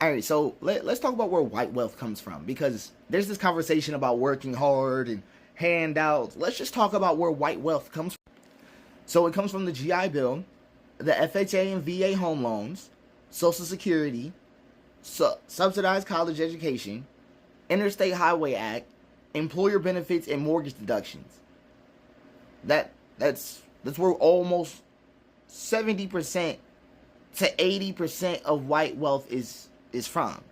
All right, so let's talk about where white wealth comes from, because there's this conversation about working hard and handouts. Let's just talk about where white wealth comes from. So it comes from the GI Bill, the FHA and VA home loans, Social Security, subsidized college education, Interstate Highway Act, employer benefits, and mortgage deductions. That's where almost 70% to 80% of white wealth is from.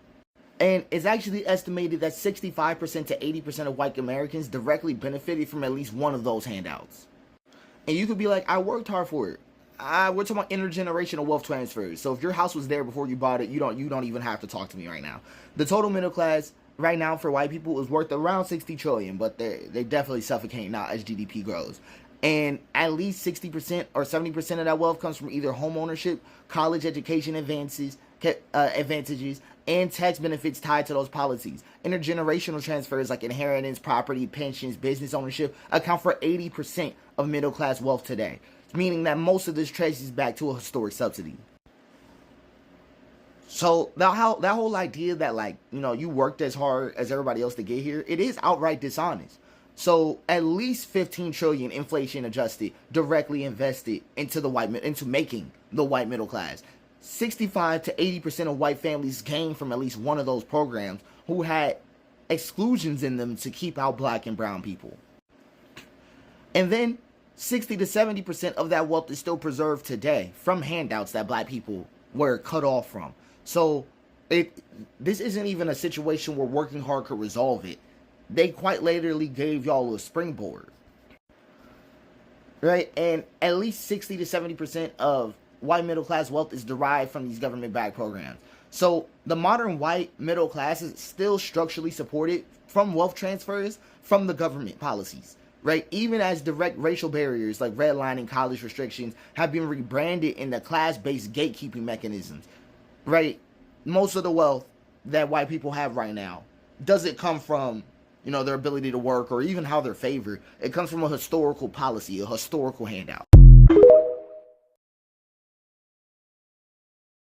And it's actually estimated that 65% to 80% of white Americans directly benefited from at least one of those handouts. And you could be like, I worked hard for it. We're talking about intergenerational wealth transfers. So if your house was there before you bought it, you don't even have to talk to me right now. The total middle class right now for white people is worth around 60 trillion, but they definitely suffocate now as GDP grows. And at least 60% or 70% of that wealth comes from either home ownership, college education advantages, and tax benefits tied to those policies. Intergenerational transfers like inheritance, property, pensions, business ownership account for 80% of middle class wealth today, meaning that most of this traces back to a historic subsidy. So that whole idea that you worked as hard as everybody else to get here, it is outright dishonest. So at least 15 trillion inflation adjusted directly invested into making the white middle class. 65 to 80% of white families came from at least one of those programs who had exclusions in them to keep out black and brown people. And then 60 to 70% of that wealth is still preserved today from handouts that black people were cut off from. So this isn't even a situation where working hard could resolve it. They quite literally gave y'all a springboard, right? And at least 60 to 70% of white middle class wealth is derived from these government-backed programs. So the modern white middle class is still structurally supported from wealth transfers from the government policies, right? Even as direct racial barriers like redlining, college restrictions have been rebranded into class-based gatekeeping mechanisms, right? Most of the wealth that white people have right now doesn't come from their ability to work or even how they're favored. It comes from a historical policy, a historical handout.